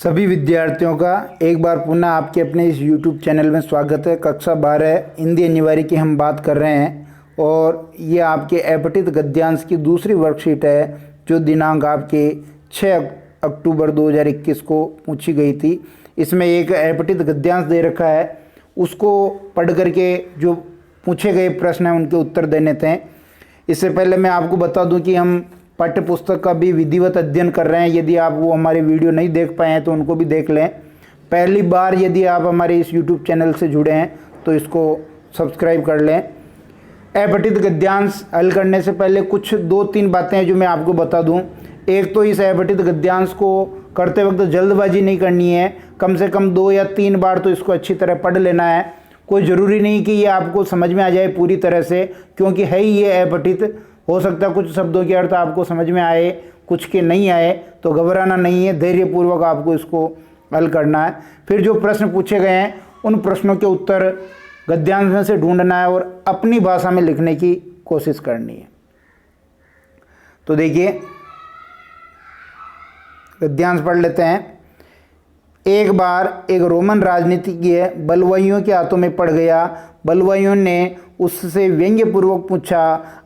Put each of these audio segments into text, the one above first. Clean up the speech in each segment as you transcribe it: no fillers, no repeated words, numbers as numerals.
सभी विद्यार्थियों का एक बार पुनः आपके अपने इस YouTube चैनल में स्वागत है। कक्षा 12 हिंदी अनिवार्य की हम बात कर रहे हैं और ये आपके अपठित गद्यांश की दूसरी वर्कशीट है जो दिनांक आपके 6 अक्टूबर 2021 को पूछी गई थी। इसमें एक अपठित गद्यांश दे रखा है, उसको पढ़ करके जो पूछे गए प्रश्न हैं उनके उत्तर देने थे। इससे पहले मैं आपको बता दूं कि हम पाठ्य पुस्तक का भी विधिवत अध्ययन कर रहे हैं। यदि आप वो हमारे वीडियो नहीं देख पाए हैं तो उनको भी देख लें। पहली बार यदि आप हमारे इस YouTube चैनल से जुड़े हैं तो इसको सब्सक्राइब कर लें। अपठित गद्यांश हल करने से पहले कुछ 2-3 बातें हैं जो मैं आपको बता दूं। एक तो इस अपठित गद्यांश को करते वक्त जल्दबाजी नहीं करनी है, कम से कम 2 या 3 बार तो इसको अच्छी तरह पढ़ लेना है। कोई ज़रूरी नहीं कि ये आपको समझ में आ जाए पूरी तरह से, क्योंकि है ही ये अपठित। हो सकता है कुछ शब्दों के अर्थ आपको समझ में आए, कुछ के नहीं आए, तो घबराना नहीं है, धैर्यपूर्वक आपको इसको हल करना है। फिर जो प्रश्न पूछे गए हैं उन प्रश्नों के उत्तर गद्यांश में से ढूंढना है और अपनी भाषा में लिखने की कोशिश करनी है। तो देखिए गद्यांश पढ़ लेते हैं। एक बार एक रोमन राजनीतिज्ञ बलवाइयों के हाथों में पड़ गया। बलवाइयों ने उससे व्यंग्यपूर्वक पूछा,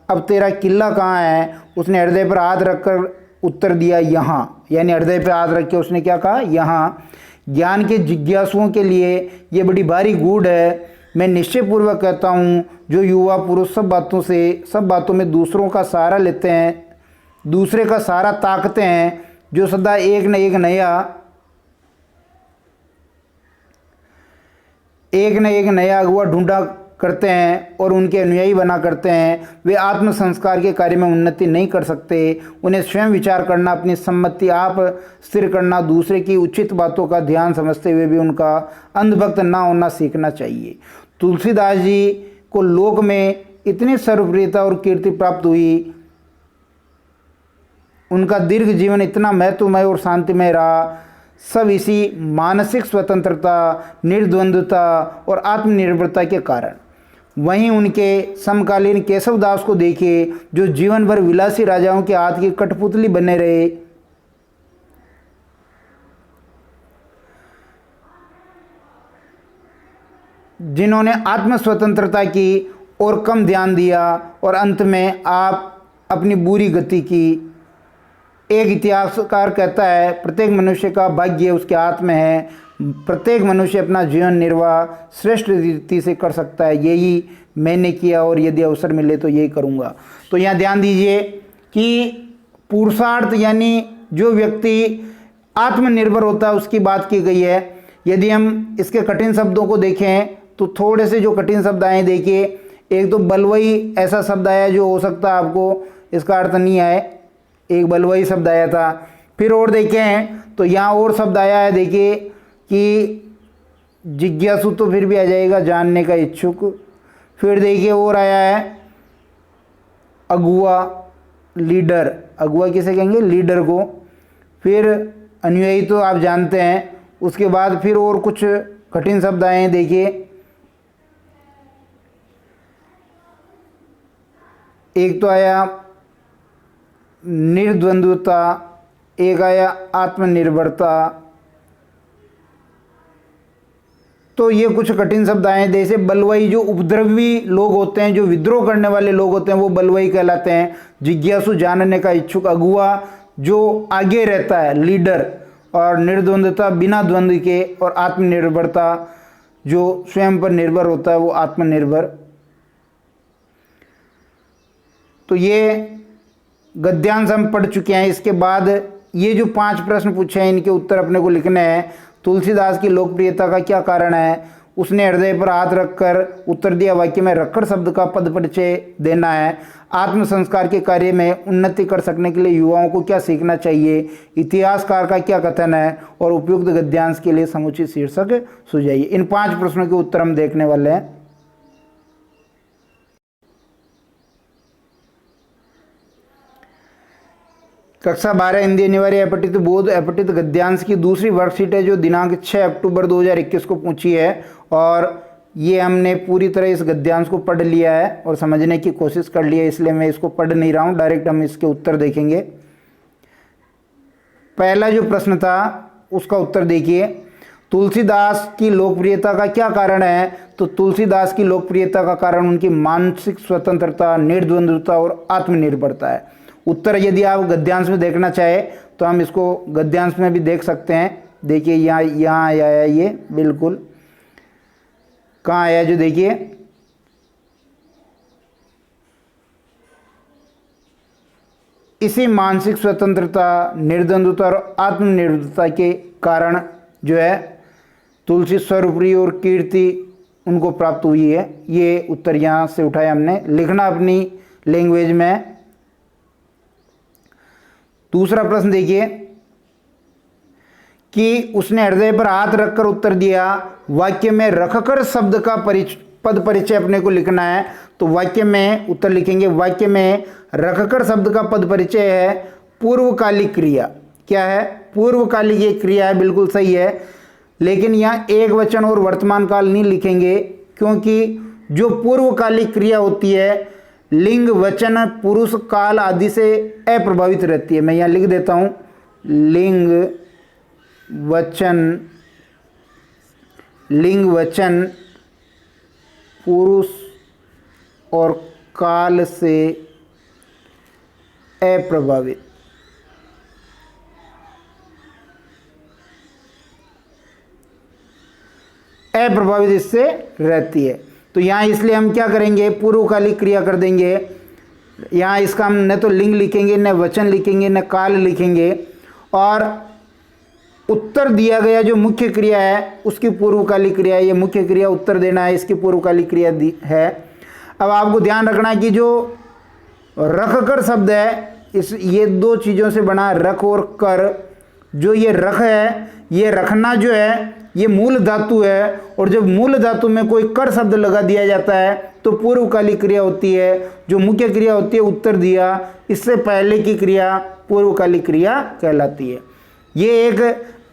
अब तेरा किला कहाँ है? उसने हृदय पर हाथ रखकर उत्तर दिया, यहाँ। यानी हृदय पर हाथ रख के उसने क्या कहा? यहाँ। ज्ञान के जिज्ञासुओं के लिए ये बड़ी भारी गूढ़ है। मैं निश्चयपूर्वक कहता हूँ, जो युवा पुरुष सब बातों में दूसरों का सहारा लेते हैं, दूसरे का सहारा ताकते हैं, जो सदा एक न एक नया अगुआ ढूंढा करते हैं और उनके अनुयायी बना करते हैं, वे आत्म संस्कार के कार्य में उन्नति नहीं कर सकते। उन्हें स्वयं विचार करना, अपनी सम्मति आप स्थिर करना, दूसरे की उचित बातों का ध्यान समझते हुए भी उनका अंधभक्त ना होना सीखना चाहिए। तुलसीदास जी को लोक में इतनी सर्वप्रियता और कीर्ति प्राप्त हुई, उनका दीर्घ जीवन इतना महत्वमय और शांतिमय रहा, सब इसी मानसिक स्वतंत्रता, निर्द्वंद्वता और आत्मनिर्भरता के कारण। वहीं उनके समकालीन केशव दास को देखिए, जो जीवन भर विलासी राजाओं के हाथ की कठपुतली बने रहे। जिन्होंने आत्म स्वतंत्रता की और कम ध्यान दिया और अंत में आप अपनी बुरी गति की। एक इतिहासकार कहता है, प्रत्येक मनुष्य का भाग्य उसके हाथ में है। प्रत्येक मनुष्य अपना जीवन निर्वाह श्रेष्ठ रीति से कर सकता है। यही मैंने किया और यदि अवसर मिले तो यही करूँगा। तो यहाँ ध्यान दीजिए कि पुरुषार्थ यानी जो व्यक्ति आत्मनिर्भर होता है उसकी बात की गई है। यदि हम इसके कठिन शब्दों को देखें तो थोड़े से जो कठिन शब्द आए देखिए। एक तो बलवई ऐसा शब्द आया जो हो सकता है आपको इसका अर्थ नहीं आए, एक बलवई शब्द आया था। फिर और देखें तो यहाँ और शब्द आया है, देखिए कि जिज्ञासु तो फिर भी आ जाएगा, जानने का इच्छुक। फिर देखिए और आया है अगुआ, लीडर। अगुआ किसे कहेंगे? लीडर को। फिर अनुयायी तो आप जानते हैं। उसके बाद फिर और कुछ कठिन शब्द आए हैं, देखिए एक तो आया निर्द्वंद्वता, एक आया आत्मनिर्भरता। तो ये कुछ कठिन शब्द आए हैं। जैसे बलवई, जो उपद्रवी लोग होते हैं, जो विद्रोह करने वाले लोग होते हैं, वो बलवई कहलाते हैं। जिज्ञासु, जानने का इच्छुक। अगुआ, जो आगे रहता है, लीडर। और निर्द्वंद्वता, बिना द्वंद्व के। और आत्मनिर्भरता, जो स्वयं पर निर्भर होता है, वो आत्मनिर्भर। तो ये गद्यांश हम पढ़ चुके हैं। इसके बाद ये जो 5 प्रश्न पूछे हैं इनके उत्तर अपने को लिखने हैं। तुलसीदास की लोकप्रियता का क्या कारण है? उसने हृदय पर हाथ रखकर उत्तर दिया। वाक्य में रखड़ शब्द का पद परिचय देना है। आत्म संस्कार के कार्य में उन्नति कर सकने के लिए युवाओं को क्या सीखना चाहिए? इतिहासकार का क्या कथन है? और उपयुक्त गद्यांश के लिए समुचित शीर्षक सुझाइए। इन 5 प्रश्नों के उत्तर हम देखने वाले हैं। कक्षा 12 हिंदी अनिवार्य अपठित बोध अपठित गद्यांश की दूसरी वर्कशीट है जो दिनांक 6 अक्टूबर 2021 को पूछी है। और ये हमने पूरी तरह इस गद्यांश को पढ़ लिया है और समझने की कोशिश कर ली है, इसलिए मैं इसको पढ़ नहीं रहा हूँ, डायरेक्ट हम इसके उत्तर देखेंगे। पहला जो प्रश्न था उसका उत्तर देखिए। तुलसीदास की लोकप्रियता का क्या कारण है? तो तुलसीदास की लोकप्रियता का कारण उनकी मानसिक स्वतंत्रता, निर्द्वंद्वता और आत्मनिर्भरता है। उत्तर यदि आप गद्यांश में देखना चाहे तो हम इसको गद्यांश में भी देख सकते हैं। देखिए यहाँ आया है, ये बिल्कुल कहाँ आया जो देखिए, इसी मानसिक स्वतंत्रता, निर्द्वंद्वता और आत्मनिर्भरता के कारण जो है तुलसी सर्वप्रिय और कीर्ति उनको प्राप्त हुई है। ये उत्तर यहाँ से उठाया हमने। लिखना अपनी लैंग्वेज में। दूसरा प्रश्न देखिए कि उसने हृदय पर हाथ रखकर उत्तर दिया। वाक्य में रखकर शब्द का पद परिचय अपने को लिखना है। तो वाक्य में उत्तर लिखेंगे, वाक्य में रखकर शब्द का पद परिचय है पूर्वकालिक क्रिया। क्या है? पूर्वकालिक ये क्रिया है, बिल्कुल सही है। लेकिन यहाँ एक वचन और वर्तमान काल नहीं लिखेंगे, क्योंकि जो पूर्वकालिक क्रिया होती है लिंग, वचन, पुरुष, काल आदि से अप्रभावित रहती है। मैं यहाँ लिख देता हूँ, लिंग, वचन, पुरुष और काल से अप्रभावित। अप्रभावित इससे रहती है। तो यहाँ इसलिए हम क्या करेंगे, पूर्वकालिक क्रिया कर देंगे। यहाँ इसका हम न तो लिंग लिखेंगे, न वचन लिखेंगे, न काल लिखेंगे, और उत्तर दिया गया जो मुख्य क्रिया है उसकी पूर्वकालिक क्रिया है। ये मुख्य क्रिया उत्तर देना है, इसकी पूर्वकालिक क्रिया है। अब आपको ध्यान रखना है कि जो रख कर शब्द है ये दो चीज़ों से बना, रख और कर। जो ये रख है, ये रखना जो है ये मूल धातु है, और जब मूल धातु में कोई कर शब्द लगा दिया जाता है तो पूर्वकालिक क्रिया होती है। जो मुख्य क्रिया होती है उत्तर दिया, इससे पहले की क्रिया पूर्वकालिक क्रिया कहलाती है। ये एक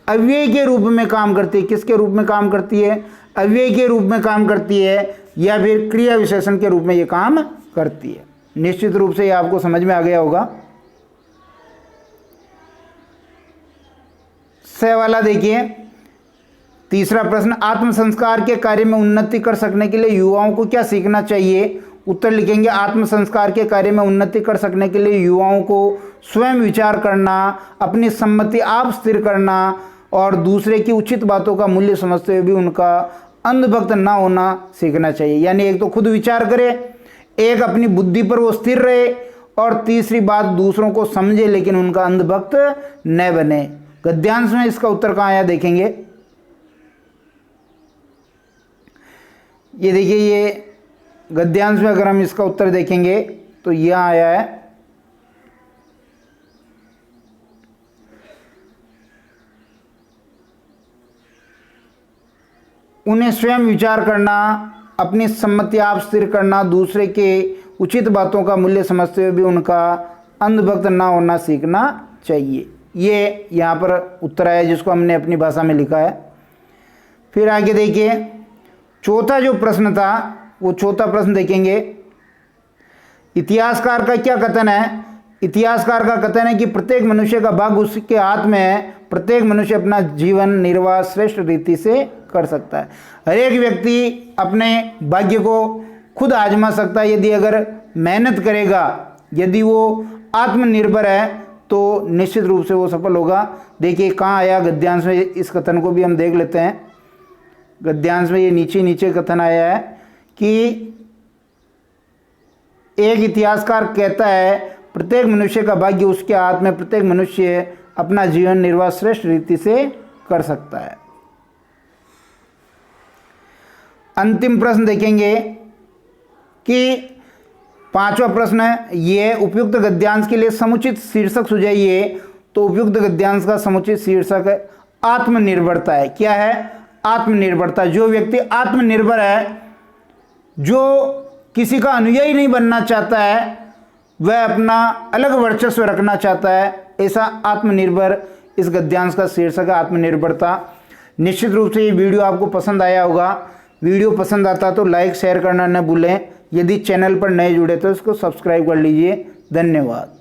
अव्यय के रूप में काम करती है। किसके रूप में काम करती है? अव्यय के रूप में काम करती है, या फिर क्रिया विशेषण के रूप में ये काम करती है। निश्चित रूप से ये आपको समझ में आ गया होगा। से वाला देखिए, तीसरा प्रश्न, आत्म संस्कार के कार्य में उन्नति कर सकने के लिए युवाओं को क्या सीखना चाहिए? उत्तर लिखेंगे, आत्म संस्कार के कार्य में उन्नति कर सकने के लिए युवाओं को स्वयं विचार करना, अपनी सम्मति आप स्थिर करना और दूसरे की उचित बातों का मूल्य समझते हुए भी उनका अंधभक्त ना होना सीखना चाहिए। यानी एक तो खुद विचार करे, एक अपनी बुद्धि पर वो स्थिर रहे, और तीसरी बात दूसरों को समझे लेकिन उनका अंधभक्त न बने। गद्यांश में इसका उत्तर कहाँ आया देखेंगे। ये देखिए, ये गद्यांश में अगर हम इसका उत्तर देखेंगे तो यह आया है, उन्हें स्वयं विचार करना, अपनी सम्मति आप स्थिर करना, दूसरे के उचित बातों का मूल्य समझते हुए भी उनका अंधभक्त ना होना सीखना चाहिए। ये यहाँ पर उत्तर आया जिसको हमने अपनी भाषा में लिखा है। फिर आगे देखिए, चौथा जो प्रश्न था वो चौथा प्रश्न देखेंगे। इतिहासकार का क्या कथन है? इतिहासकार का कथन है कि प्रत्येक मनुष्य का भाग्य उसके हाथ में है, प्रत्येक मनुष्य अपना जीवन निर्वाह श्रेष्ठ रीति से कर सकता है। हर एक व्यक्ति अपने भाग्य को खुद आजमा सकता है यदि अगर मेहनत करेगा, यदि वो आत्मनिर्भर है तो निश्चित रूप से वो सफल होगा। देखिए कहाँ आया गद्यांश में, इस कथन को भी हम देख लेते हैं। गद्यांश में ये नीचे कथन आया है कि एक इतिहासकार कहता है प्रत्येक मनुष्य का भाग्य उसके हाथ में, प्रत्येक मनुष्य अपना जीवन निर्वाह श्रेष्ठ रीति से कर सकता है। अंतिम प्रश्न देखेंगे कि पांचवा प्रश्न है, ये उपयुक्त गद्यांश के लिए समुचित शीर्षक सुझाइए। तो उपयुक्त गद्यांश का समुचित शीर्षक है आत्मनिर्भरता है। क्या है? आत्मनिर्भरता। जो व्यक्ति आत्मनिर्भर है, जो किसी का अनुयायी नहीं बनना चाहता है, वह अपना अलग वर्चस्व रखना चाहता है, ऐसा आत्मनिर्भर इस गद्यांश का शीर्षक है, आत्मनिर्भरता। निश्चित रूप से ये वीडियो आपको पसंद आया होगा। वीडियो पसंद आता तो लाइक शेयर करना न भूलें। यदि चैनल पर नए जुड़े तो इसको सब्सक्राइब कर लीजिए। धन्यवाद।